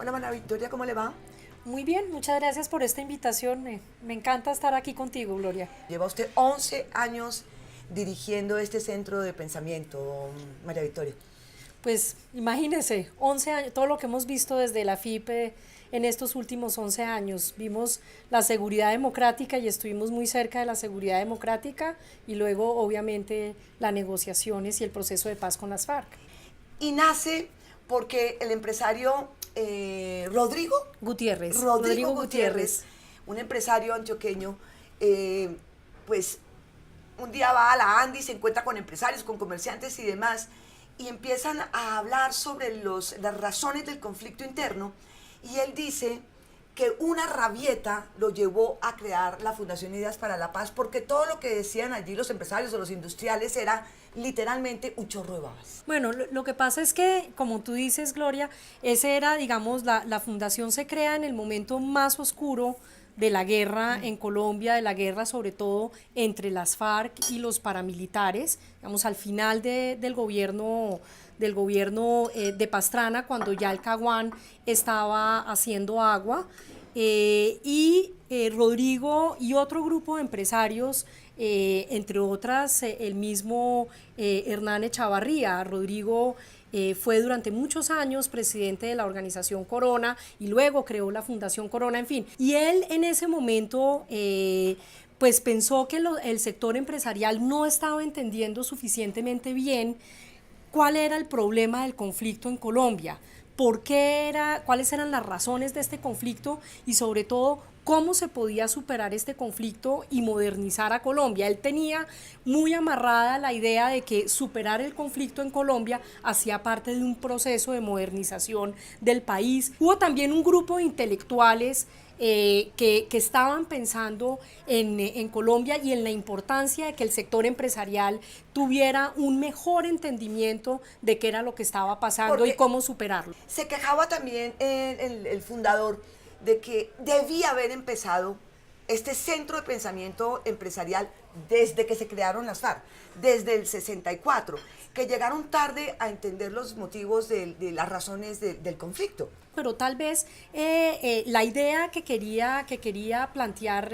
Hola, María Victoria, ¿cómo le va? Muy bien, muchas gracias por esta invitación. Me encanta estar aquí contigo, Gloria. Lleva usted 11 años dirigiendo este centro de pensamiento, María Victoria. Pues imagínese, 11 años, todo lo que hemos visto desde la FIPE en estos últimos 11 años. Vimos la seguridad democrática y estuvimos muy cerca de la seguridad democrática y luego, obviamente, las negociaciones y el proceso de paz con las FARC. Y nace porque el empresario Rodrigo, Gutiérrez, Rodrigo Rodrigo Gutiérrez, Gutiérrez. un empresario antioqueño, eh, pues un día va a la Andi, se encuentra con empresarios, con comerciantes y demás, y empiezan a hablar sobre las razones del conflicto interno, y él dice que una rabieta lo llevó a crear la Fundación Ideas para la Paz, porque todo lo que decían allí los empresarios o los industriales era literalmente un chorro de babas. Bueno, lo que pasa es que, como tú dices, Gloria, ese era, digamos, la fundación se crea en el momento más oscuro de la guerra en Colombia, de la guerra sobre todo entre las FARC y los paramilitares, digamos, al final del gobierno de Pastrana, cuando ya el Caguán estaba haciendo agua. Rodrigo y otro grupo de empresarios, entre otras el mismo Hernán Echavarría. Rodrigo fue durante muchos años presidente de la organización Corona y luego creó la Fundación Corona, en fin. Y él en ese momento pues pensó que el sector empresarial no estaba entendiendo suficientemente bien cuál era el problema del conflicto en Colombia, cuáles eran las razones de este conflicto y sobre todo cómo se podía superar este conflicto y modernizar a Colombia. Él tenía muy amarrada la idea de que superar el conflicto en Colombia hacía parte de un proceso de modernización del país. Hubo también un grupo de intelectuales que estaban pensando en Colombia y en la importancia de que el sector empresarial tuviera un mejor entendimiento de qué era lo que estaba pasando y Porque cómo superarlo. se quejaba también el fundador de que debía haber empezado este centro de pensamiento empresarial desde que se crearon las FARC, desde el 64, que llegaron tarde a entender los motivos de las razones del conflicto. Pero tal vez la idea que quería plantear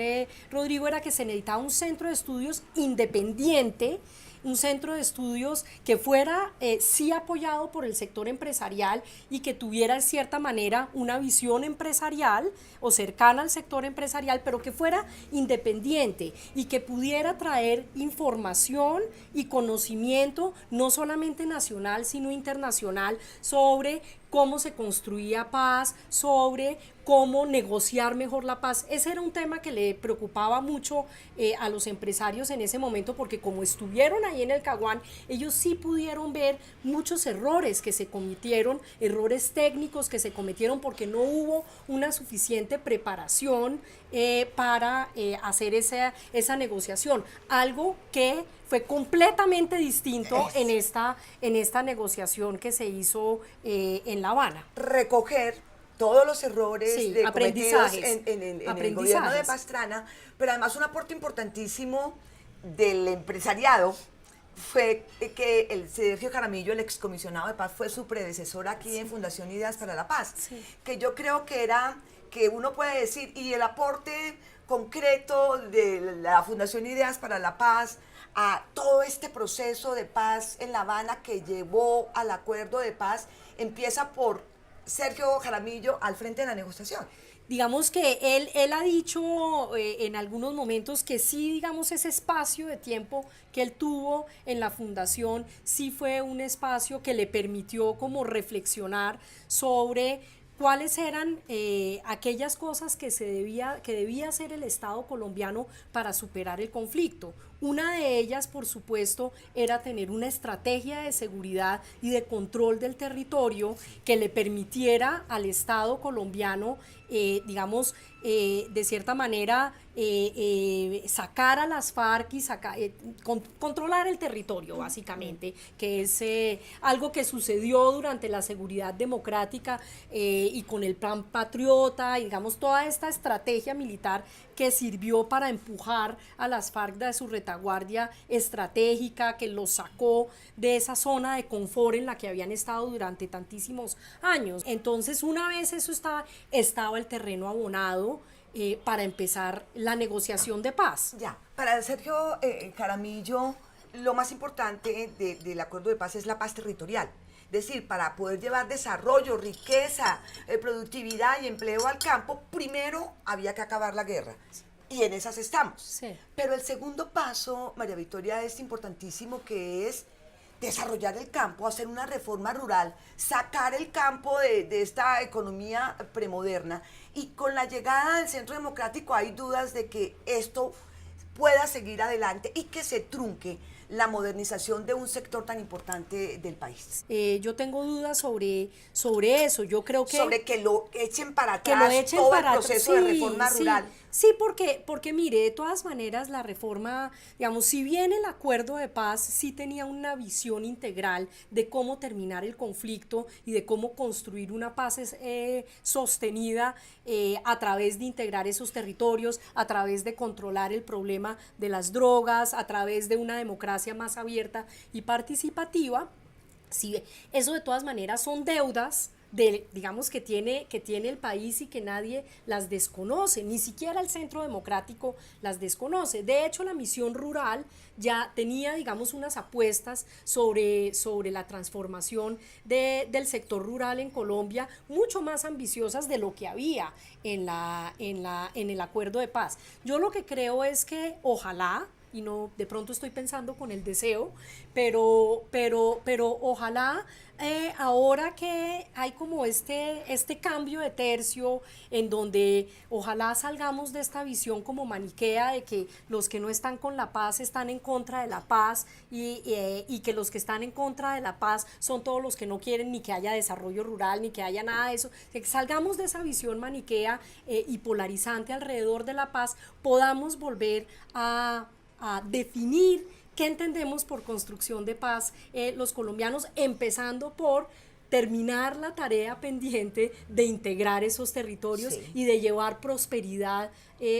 Rodrigo era que se necesitaba un centro de estudios independiente, un centro de estudios que fuera sí apoyado por el sector empresarial y que tuviera de cierta manera una visión empresarial o cercana al sector empresarial, pero que fuera independiente y que pudiera traer información y conocimiento no solamente nacional sino internacional sobre cómo se construía paz, sobre cómo negociar mejor la paz. Ese era un tema que le preocupaba mucho a los empresarios en ese momento, porque como estuvieron ahí en el Caguán, ellos sí pudieron ver muchos errores que se cometieron, errores técnicos que se cometieron porque no hubo una suficiente preparación para hacer esa negociación. Algo que fue completamente distinto en esta negociación que se hizo en La Habana. Recoger todos los errores Sí, cometidos aprendizajes. en el gobierno de Pastrana, pero además un aporte importantísimo del empresariado fue que el Sergio Jaramillo, el excomisionado de paz, fue su predecesor aquí en Fundación Ideas para la Paz, que yo creo que era, que uno puede decir, y el aporte concreto de la Fundación Ideas para la Paz a todo este proceso de paz en La Habana que llevó al acuerdo de paz, empieza por Sergio Jaramillo al frente de la negociación. Digamos que él ha dicho en algunos momentos que sí, digamos, ese espacio de tiempo que él tuvo en la fundación sí fue un espacio que le permitió como reflexionar sobre cuáles eran aquellas cosas que debía hacer el Estado colombiano para superar el conflicto. Una de ellas, por supuesto, era tener una estrategia de seguridad y de control del territorio que le permitiera al Estado colombiano, digamos, de cierta manera, sacar a las FARC y controlar el territorio, básicamente, que es algo que sucedió durante la seguridad democrática y con el Plan Patriota, y digamos, toda esta estrategia militar que sirvió para empujar a las FARC de su retaguardia retaguardia estratégica que los sacó de esa zona de confort en la que habían estado durante tantísimos años. Entonces, una vez eso estaba el terreno abonado para empezar la negociación de paz. Ya, para Sergio Jaramillo, lo más importante del acuerdo de paz es la paz territorial. Es decir, para poder llevar desarrollo, riqueza, productividad y empleo al campo, primero había que acabar la guerra. Y en esas estamos. Sí. Pero el segundo paso, María Victoria, es importantísimo, que es desarrollar el campo, hacer una reforma rural, sacar el campo de esta economía premoderna. Y con la llegada del Centro Democrático hay dudas de que esto pueda seguir adelante y que se trunque la modernización de un sector tan importante del país. Yo tengo dudas sobre eso. Yo creo que... Sobre que lo echen para que atrás lo echen todo para el proceso de reforma rural. Sí, porque mire, de todas maneras la reforma, digamos, si bien el acuerdo de paz sí tenía una visión integral de cómo terminar el conflicto y de cómo construir una paz sostenida a través de integrar esos territorios, a través de controlar el problema de las drogas, a través de una democracia más abierta y participativa, sí, eso de todas maneras son deudas digamos que tiene el país y que nadie las desconoce, ni siquiera el Centro Democrático las desconoce. De hecho, la misión rural ya tenía, digamos, unas apuestas sobre la transformación del sector rural en Colombia, mucho más ambiciosas de lo que había en el acuerdo de paz. Yo lo que creo es que ojalá, y no, de pronto estoy pensando con el deseo, pero ojalá ahora que hay como este cambio de tercio en donde ojalá salgamos de esta visión como maniquea de que los que no están con la paz están en contra de la paz y que los que están en contra de la paz son todos los que no quieren ni que haya desarrollo rural ni que haya nada de eso, que salgamos de esa visión maniquea y polarizante alrededor de la paz, podamos volver a definir qué entendemos por construcción de paz los colombianos, empezando por terminar la tarea pendiente de integrar esos territorios y de llevar prosperidad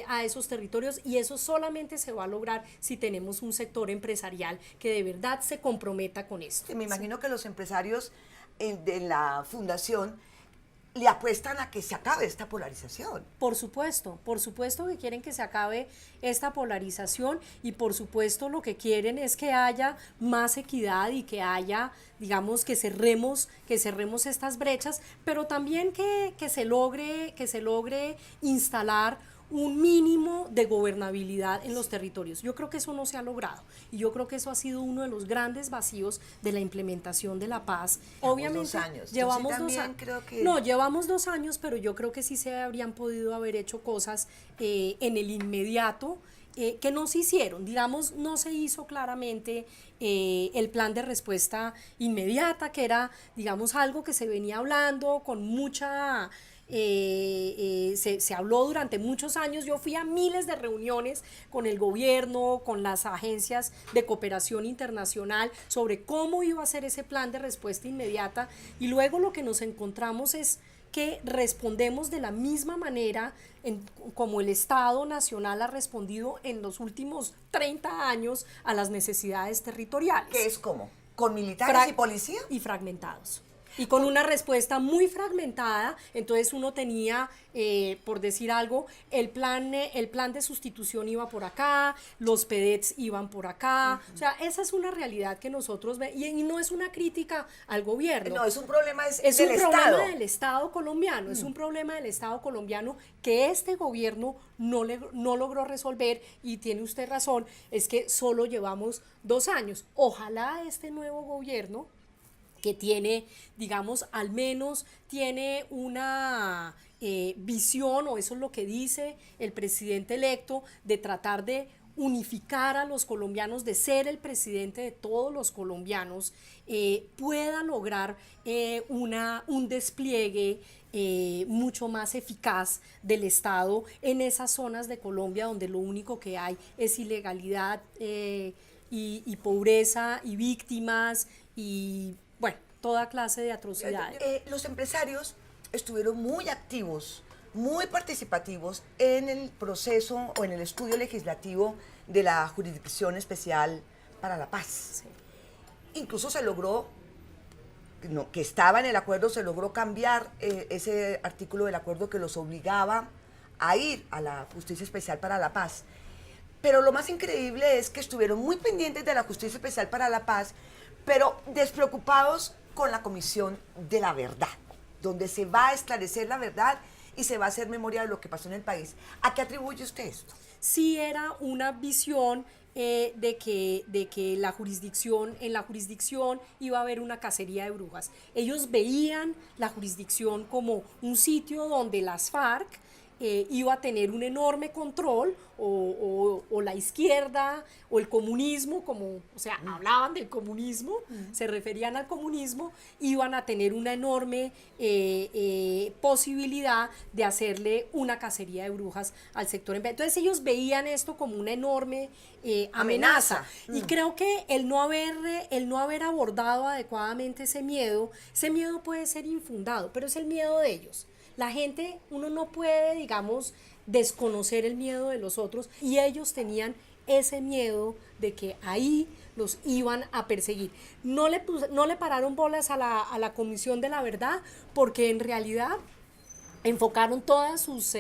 a esos territorios, y eso solamente se va a lograr si tenemos un sector empresarial que de verdad se comprometa con esto. Me imagino que los empresarios de la fundación le apuestan a que se acabe esta polarización. Por supuesto que quieren que se acabe esta polarización y por supuesto lo que quieren es que haya más equidad y que haya, digamos, que cerremos estas brechas, pero también que se logre instalar un mínimo de gobernabilidad en los territorios. Yo creo que eso no se ha logrado y yo creo que eso ha sido uno de los grandes vacíos de la implementación de la paz. Obviamente, 2 años. Llevamos 2 años. No, llevamos 2 años, pero yo creo que sí se habrían podido haber hecho cosas en el inmediato que no se hicieron. Digamos, no se hizo claramente el plan de respuesta inmediata, que era, digamos, algo que se venía hablando con mucha... se habló durante muchos años. Yo fui a miles de reuniones con el gobierno, con las agencias de cooperación internacional sobre cómo iba a ser ese plan de respuesta inmediata, y luego lo que nos encontramos es que respondemos de la misma manera como el Estado Nacional ha respondido en los últimos 30 años a las necesidades territoriales. ¿Qué es cómo? ¿Con militares y policía? Y fragmentados. Y con una respuesta muy fragmentada. Entonces uno tenía, por decir algo, el plan de sustitución iba por acá, los PEDETs iban por acá. O sea, esa es una realidad que nosotros vemos, y no es una crítica al gobierno. No, es un problema es un problema del Estado colombiano, es un problema del Estado colombiano que este gobierno no logró resolver, y tiene usted razón, es que solo llevamos 2 años. Ojalá este nuevo gobierno, que tiene, digamos, al menos tiene una visión, o eso es lo que dice el presidente electo, de tratar de unificar a los colombianos, de ser el presidente de todos los colombianos, pueda lograr un despliegue mucho más eficaz del Estado en esas zonas de Colombia donde lo único que hay es ilegalidad y pobreza y víctimas y, bueno, toda clase de atrocidades. Los empresarios estuvieron muy activos, muy participativos en el proceso o en el estudio legislativo de la Jurisdicción Especial para la Paz. Sí. Incluso se logró, que estaba en el acuerdo, se logró cambiar ese artículo del acuerdo que los obligaba a ir a la Justicia Especial para la Paz. Pero lo más increíble es que estuvieron muy pendientes de la Justicia Especial para la Paz, pero despreocupados con la Comisión de la Verdad, donde se va a esclarecer la verdad y se va a hacer memoria de lo que pasó en el país. ¿A qué atribuye usted esto? Sí era una visión de que en la jurisdicción iba a haber una cacería de brujas. Ellos veían la jurisdicción como un sitio donde las FARC iba a tener un enorme control, o la izquierda o el comunismo, hablaban del comunismo, se referían al comunismo, iban a tener una enorme posibilidad de hacerle una cacería de brujas al sector. Entonces ellos veían esto como una enorme amenaza. Y creo que el no haber abordado adecuadamente ese miedo puede ser infundado, pero es el miedo de ellos. La gente, uno no puede, digamos, desconocer el miedo de los otros, y ellos tenían ese miedo de que ahí los iban a perseguir. No le pararon bolas a la Comisión de la Verdad, porque en realidad enfocaron todos sus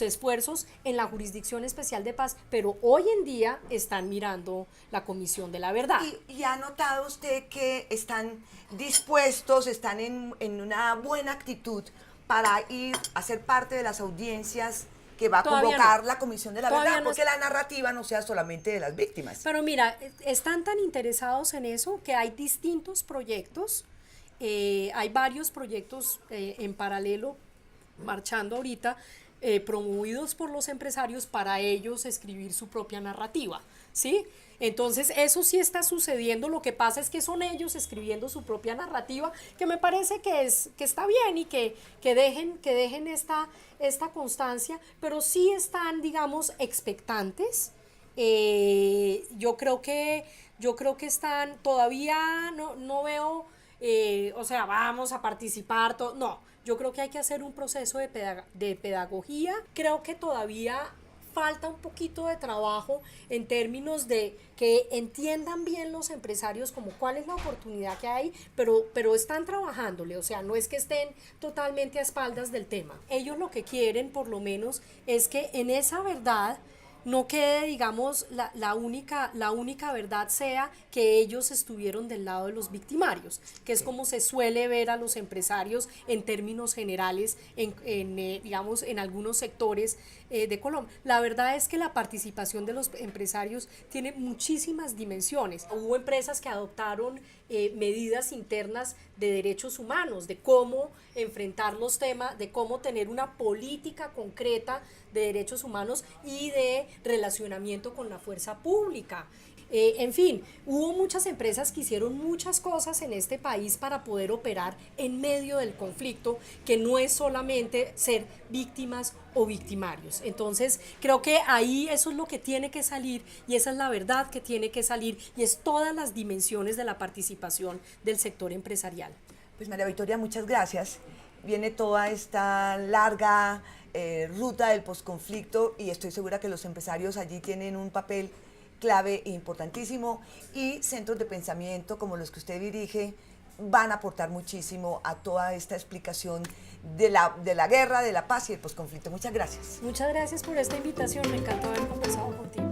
esfuerzos en la Jurisdicción Especial de Paz, pero hoy en día están mirando la Comisión de la Verdad. ¿Y ha notado usted que están dispuestos, están en una buena actitud para ir a ser parte de las audiencias que va a convocar la Comisión de la Verdad? Porque la narrativa no sea solamente de las víctimas. Pero mira, están tan interesados en eso que hay distintos proyectos, hay varios proyectos en paralelo marchando ahorita, promovidos por los empresarios para ellos escribir su propia narrativa, ¿sí? Entonces eso sí está sucediendo. Lo que pasa es que son ellos escribiendo su propia narrativa, que me parece que está bien, y que dejen esta constancia, pero sí están, digamos, expectantes. Yo creo que están, todavía no veo, vamos a participar, no, yo creo que hay que hacer un proceso de pedagogía. Creo que todavía falta un poquito de trabajo en términos de que entiendan bien los empresarios como cuál es la oportunidad que hay, pero están trabajándole, o sea, no es que estén totalmente a espaldas del tema. Ellos lo que quieren, por lo menos, es que en esa verdad no quede, digamos, la única verdad sea que ellos estuvieron del lado de los victimarios, que es como se suele ver a los empresarios en términos generales, digamos, en algunos sectores de Colombia. La verdad es que la participación de los empresarios tiene muchísimas dimensiones. Hubo empresas que adoptaron medidas internas de derechos humanos, de cómo enfrentar los temas, de cómo tener una política concreta de derechos humanos y de relacionamiento con la fuerza pública. En fin, hubo muchas empresas que hicieron muchas cosas en este país para poder operar en medio del conflicto, que no es solamente ser víctimas o victimarios. Entonces, creo que ahí eso es lo que tiene que salir, y esa es la verdad que tiene que salir, y es todas las dimensiones de la participación del sector empresarial. Pues María Victoria, muchas gracias. Viene toda esta larga ruta del posconflicto, y estoy segura que los empresarios allí tienen un papel clave e importantísimo, y centros de pensamiento como los que usted dirige van a aportar muchísimo a toda esta explicación de la guerra, de la paz y el posconflicto. Muchas gracias. Muchas gracias por esta invitación, me encantó haber conversado contigo.